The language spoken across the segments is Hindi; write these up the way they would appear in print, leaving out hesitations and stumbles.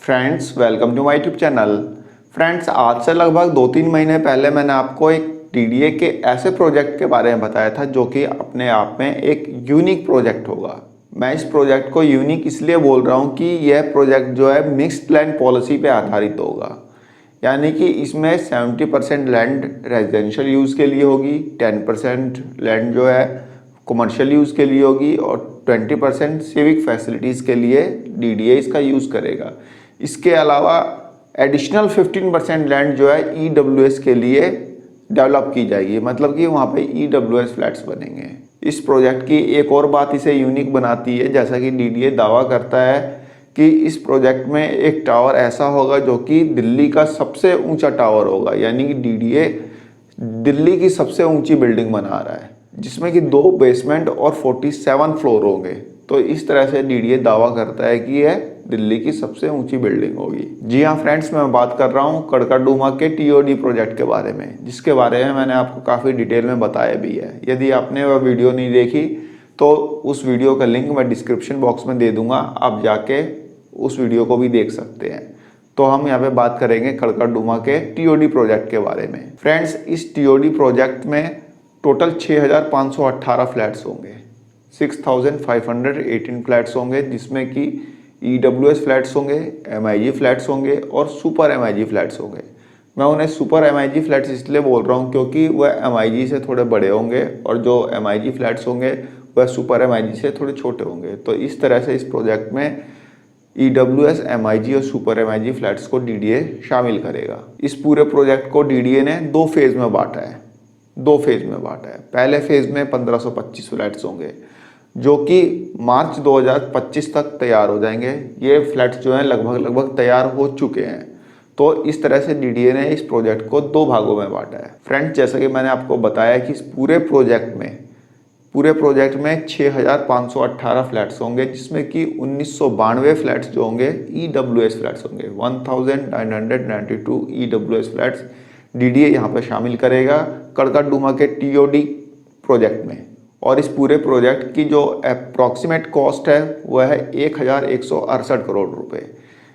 Friends welcome to my YouTube channel. Friends आज से लगभग 2-3 महीने पहले मैंने आपको एक टीडीए के ऐसे प्रोजेक्ट के बारे में बताया था जो कि अपने आप में एक यूनिक प्रोजेक्ट होगा। मैं इस प्रोजेक्ट को यूनिक इसलिए बोल रहा हूँ कि यह प्रोजेक्ट जो है मिक्स्ड लैंड पॉलिसी पे आधारित होगा, यानी कि इसमें 70% लैंड रेजिडेंशियल यूज़ के लिए होगी, 10% लैंड जो है कमर्शियल यूज़ के लिए होगी और 20% सिविक फैसिलिटीज़ के लिए डीडीए इसका यूज़ करेगा। इसके अलावा एडिशनल 15% लैंड जो है ईडब्ल्यूएस के लिए डेवलप की जाएगी, मतलब कि वहाँ पे ईडब्ल्यूएस फ्लैट्स बनेंगे। इस प्रोजेक्ट की एक और बात इसे यूनिक बनाती है, जैसा कि डीडीए दावा करता है कि इस प्रोजेक्ट में एक टावर ऐसा होगा जो कि दिल्ली का सबसे ऊंचा टावर होगा, यानी कि डीडीए दिल्ली की सबसे ऊंची बिल्डिंग बना रहा है जिसमें कि 2 बेसमेंट और 47 फ्लोर होंगे। तो इस तरह से डीडीए दावा करता है कि यह दिल्ली की सबसे ऊंची बिल्डिंग होगी। जी हाँ फ्रेंड्स, मैं बात कर रहा हूँ कड़कड़डूमा के टीओडी प्रोजेक्ट के बारे में, जिसके बारे में मैंने आपको काफ़ी डिटेल में बताया भी है। यदि आपने वह वीडियो नहीं देखी तो उस वीडियो का लिंक मैं डिस्क्रिप्शन बॉक्स में दे दूंगा, आप जाके उस वीडियो को भी देख सकते हैं। तो हम यहाँ पे बात करेंगे कड़कड़डूमा के टीओडी प्रोजेक्ट के बारे में। फ्रेंड्स इस टीओडी प्रोजेक्ट में टोटल 6518 फ्लैट्स होंगे, 6518 फ्लैट्स होंगे, जिसमें कि ईडब्ल्यूएस फ्लैट्स होंगे, एमआईजी फ्लैट्स होंगे और सुपर एमआईजी फ्लैट्स होंगे। मैं उन्हें सुपर एमआईजी फ्लैट्स इसलिए बोल रहा हूँ क्योंकि वह एमआईजी से थोड़े बड़े होंगे और जो एमआईजी फ्लैट्स होंगे वह सुपर एमआईजी से थोड़े छोटे होंगे। तो इस तरह से इस प्रोजेक्ट में ईडब्ल्यूएस, एमआईजी और सुपर एमआईजी फ्लैट्स को डीडीए शामिल करेगा। इस पूरे प्रोजेक्ट को डीडीए ने 2 फेज में बांटा है। पहले फेज में 1525 फ्लैट्स होंगे जो कि मार्च 2025 तक तैयार हो जाएंगे। ये फ्लैट्स जो हैं लगभग तैयार हो चुके हैं। तो इस तरह से डीडीए ने इस प्रोजेक्ट को 2 भागों में बांटा है। फ्रेंड्स जैसा कि मैंने आपको बताया कि इस पूरे प्रोजेक्ट में 6518 फ्लैट्स होंगे, जिसमें कि 1992 फ्लैट्स जो होंगे ईडब्ल्यूएस फ्लैट्स होंगे। 1992 ईडब्ल्यूएस फ्लैट्स डीडीए यहाँ पर शामिल करेगा कड़कड़डूमा के टीओडी प्रोजेक्ट में। और इस पूरे प्रोजेक्ट की जो अप्रॉक्सीमेट कॉस्ट है वह है 1168 करोड़ रुपए।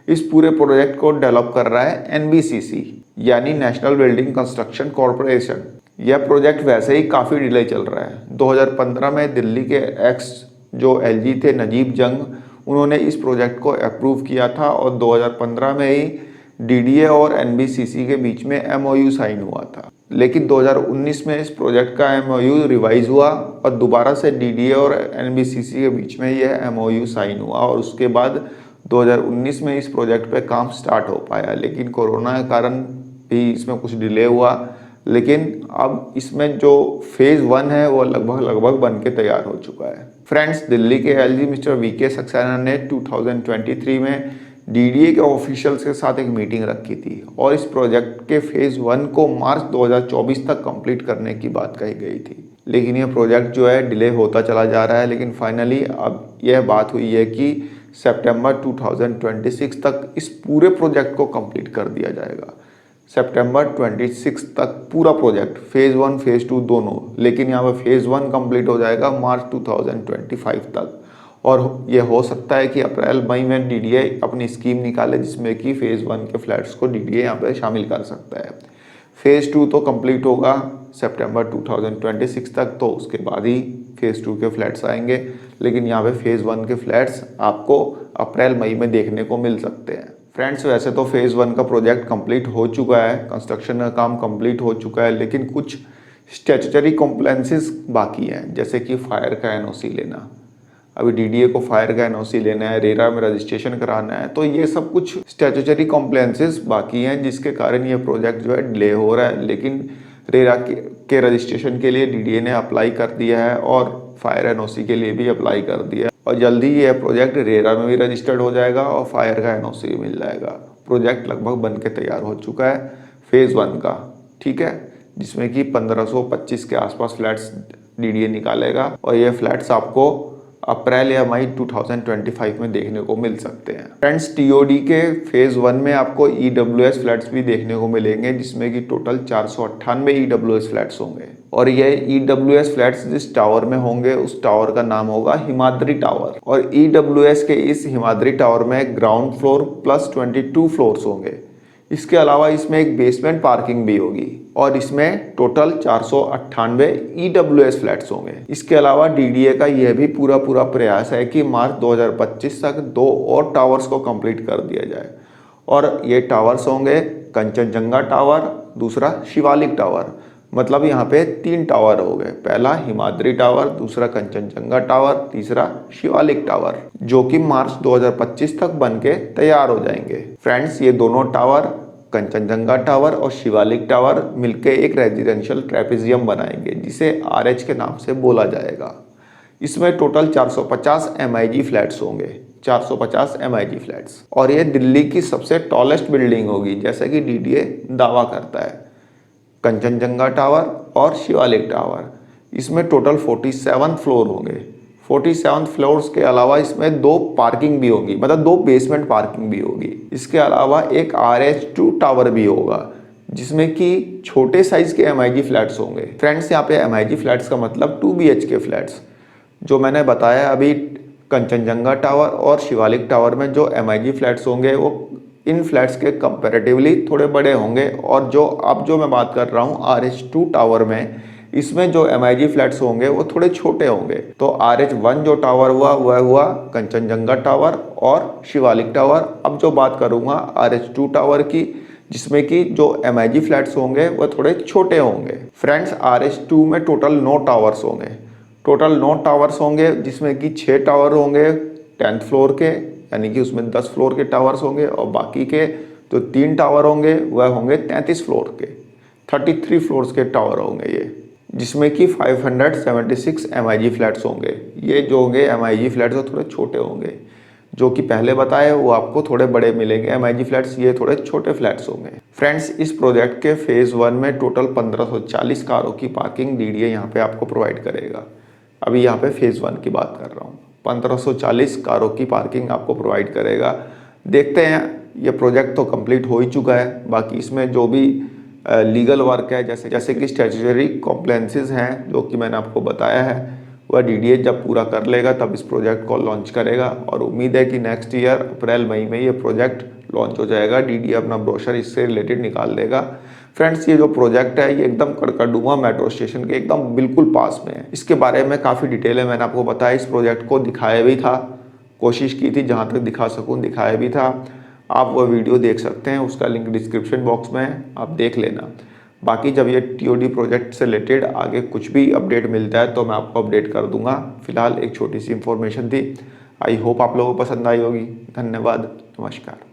इस पूरे प्रोजेक्ट को डेवलप कर रहा है एनबीसीसी, यानी नेशनल बिल्डिंग कंस्ट्रक्शन कॉरपोरेशन। यह प्रोजेक्ट वैसे ही काफ़ी डिले चल रहा है। 2015 में दिल्ली के एक्स जो एलजी थे नजीब जंग, उन्होंने इस प्रोजेक्ट को अप्रूव किया था और 2015 में ही डीडीए और एनबीसीसी के बीच में एमओयू साइन हुआ था। लेकिन 2019 में इस प्रोजेक्ट का एमओयू रिवाइज हुआ और दोबारा से डीडीए और एनबीसीसी के बीच में यह एमओयू साइन हुआ और उसके बाद 2019 में इस प्रोजेक्ट पे काम स्टार्ट हो पाया। लेकिन कोरोना के कारण भी इसमें कुछ डिले हुआ। लेकिन अब इसमें जो फेज़ 1 है वो लगभग बन के तैयार हो चुका है। फ्रेंड्स दिल्ली के एलजी मिस्टर वीके सक्सेना ने 2023 में डीडीए के ऑफिशियल्स के साथ एक मीटिंग रखी थी और इस प्रोजेक्ट के फेज़ 1 को मार्च 2024 तक कंप्लीट करने की बात कही गई थी। लेकिन यह प्रोजेक्ट जो है डिले होता चला जा रहा है। लेकिन फाइनली अब यह बात हुई है कि सितंबर 2026 तक इस पूरे प्रोजेक्ट को कंप्लीट कर दिया जाएगा। सितंबर 26 तक पूरा प्रोजेक्ट फेज़ 1 फेज़ 2 दोनों। लेकिन यहाँ पर फेज़ 1 कंप्लीट हो जाएगा मार्च 2025 तक और ये हो सकता है कि अप्रैल मई में डीडीए अपनी स्कीम निकाले जिसमें कि फेज़ 1 के फ्लैट्स को डीडीए यहाँ पे शामिल कर सकता है। फेज़ 2 तो कंप्लीट होगा सितंबर 2026 तक, तो उसके बाद ही फेज़ 2 के फ्लैट्स आएंगे। लेकिन यहाँ पे फेज़ 1 के फ्लैट्स आपको अप्रैल मई में देखने को मिल सकते हैं। फ्रेंड्स वैसे तो फेज़ 1 का प्रोजेक्ट कंप्लीट हो चुका है, कंस्ट्रक्शन का काम कंप्लीट हो चुका है, लेकिन कुछ स्टैट्यूटरी कॉम्प्लायंसेस बाकी हैं, जैसे कि फायर का एनओसी लेना। अभी डीडीए को फायर का एनओसी लेना है, रेरा में रजिस्ट्रेशन कराना है, तो ये सब कुछ स्टैट्यूटरी कॉम्प्लायंसेस बाकी हैं जिसके कारण ये प्रोजेक्ट जो है डिले हो रहा है। लेकिन रेरा के रजिस्ट्रेशन के लिए डीडीए ने अप्लाई कर दिया है और फायर एनओसी के लिए भी अप्लाई कर दिया है और जल्दी ही यह प्रोजेक्ट रेरा में भी रजिस्टर्ड हो जाएगा और फायर का एनओसी भी मिल जाएगा। प्रोजेक्ट लगभग बन के तैयार हो चुका है फेज़ 1 का, ठीक है, जिसमें कि 1525 के आसपास फ्लैट्स डीडीए निकालेगा और ये फ्लैट्स आपको अप्रैल या मई 2025 में देखने को मिल सकते हैं। फ्रेंड्स, टीओडी के फेज 1 में आपको ईडब्ल्यूएस फ्लैट्स भी देखने को मिलेंगे, जिसमें कि टोटल 498 ईडब्ल्यूएस फ्लैट्स होंगे। और ये ईडब्ल्यूएस फ्लैट्स जिस टावर में होंगे उस टावर का नाम होगा हिमाद्री टावर। और ईडब्ल्यूएस के इस हिमाद्री टावर में ग्राउंड फ्लोर प्लस 22 फ्लोर्स होंगे। इसके अलावा इसमें एक बेसमेंट पार्किंग भी होगी और इसमें टोटल 498 ईडब्ल्यूएस फ्लैट्स होंगे। इसके अलावा डीडीए का यह भी पूरा प्रयास है कि मार्च 2025 तक 2 और टावर्स को कंप्लीट कर दिया जाए। और ये टावर्स होंगे कंचनजंगा टावर, दूसरा शिवालिक टावर। मतलब यहाँ पे 3 टावर हो गए, पहला हिमाद्री टावर, दूसरा कंचनजंगा टावर, तीसरा शिवालिक टावर, जो कि मार्च 2025 तक बनके तैयार हो जाएंगे। फ्रेंड्स, ये दोनों टावर कंचनजंगा टावर और शिवालिक टावर मिलके एक रेजिडेंशियल ट्रेपेजियम बनाएंगे, जिसे RH के नाम से बोला जाएगा। इसमें टोटल 450 MIG फ्लैट्स होंगे, 450 MIG फ्लैट्स। और ये दिल्ली की सबसे टॉलेस्ट बिल्डिंग होगी, जैसा कि DDA दावा करता है। कंचनजंगा टावर और शिवालिक टावर, इसमें टोटल 47 फ्लोर होंगे। 47 फ्लोर्स के अलावा इसमें 2 पार्किंग भी होगी, मतलब 2 बेसमेंट पार्किंग भी होगी। इसके अलावा एक RH2 टावर भी होगा, जिसमें कि छोटे साइज के MIG फ्लैट्स होंगे। फ्रेंड्स, यहाँ पे MIG फ्लैट्स का मतलब 2 BHK फ्लैट्स। जो मैंने बताया अभी, कंचनजंगा टावर और शिवालिक टावर में जो MIG फ्लैट्स होंगे वो इन फ्लैट्स के कंपैरेटिवली थोड़े बड़े होंगे। और जो मैं बात कर रहा हूँ RH2 टावर में, इसमें जो MIG फ्लैट्स होंगे वो थोड़े छोटे होंगे। तो RH1 जो टावर हुआ वह हुआ कंचनजंगा टावर और शिवालिक टावर। अब जो बात करूँगा RH2 टावर की, जिसमें कि जो MIG फ्लैट्स होंगे वह थोड़े छोटे होंगे। फ्रेंड्स, RH2 में टोटल 9 टावर्स होंगे, टोटल 9 टावर्स होंगे, जिसमें कि 6 टावर होंगे 10th फ्लोर के, यानी कि उसमें 10 फ्लोर के टावर्स होंगे। और बाकी के जो 3 टावर होंगे वह होंगे 33 फ्लोर के, 33 फ्लोर्स के टावर होंगे ये, जिसमें कि 576 MIG फ्लैट्स होंगे। ये जो होंगे MIG फ्लैट्स वो थोड़े छोटे होंगे, जो कि पहले बताए वो आपको थोड़े बड़े मिलेंगे MIG फ्लैट्स, ये थोड़े छोटे फ्लैट्स होंगे। फ्रेंड्स, इस प्रोजेक्ट के फेज 1 में टोटल 1540 कारों की पार्किंग DDA यहाँ पे आपको प्रोवाइड करेगा। अभी यहाँ पे फेज 1 की बात कर रहा हूँ। 1540 कारों की पार्किंग आपको प्रोवाइड करेगा। देखते हैं, ये प्रोजेक्ट तो कंप्लीट हो ही चुका है। बाकी इसमें जो भी लीगल वर्क है, जैसे कि स्टैट्यूटरी कॉम्प्लायंसेस हैं, जो कि मैंने आपको बताया है, वह DDA जब पूरा कर लेगा तब इस प्रोजेक्ट को लॉन्च करेगा। और उम्मीद है कि नेक्स्ट ईयर अप्रैल मई में ये प्रोजेक्ट लॉन्च हो जाएगा। DDA अपना ब्रोशर इससे रिलेटेड निकाल देगा। फ्रेंड्स, ये जो प्रोजेक्ट है ये एकदम कड़कड़डुमा मेट्रो स्टेशन के एकदम बिल्कुल पास में है। इसके बारे में काफ़ी डिटेल है, मैंने आपको बताया। इस प्रोजेक्ट को दिखाया भी था, कोशिश की थी जहाँ तक दिखा सकूँ दिखाया भी था। आप वो वीडियो देख सकते हैं, उसका लिंक डिस्क्रिप्शन बॉक्स में है, आप देख लेना। बाकी जब ये TOD प्रोजेक्ट से रिलेटेड आगे कुछ भी अपडेट मिलता है तो मैं आपको अपडेट कर दूंगा। फिलहाल एक छोटी सी इन्फॉर्मेशन थी। आई होप आप लोगों को पसंद आई होगी। धन्यवाद, नमस्कार।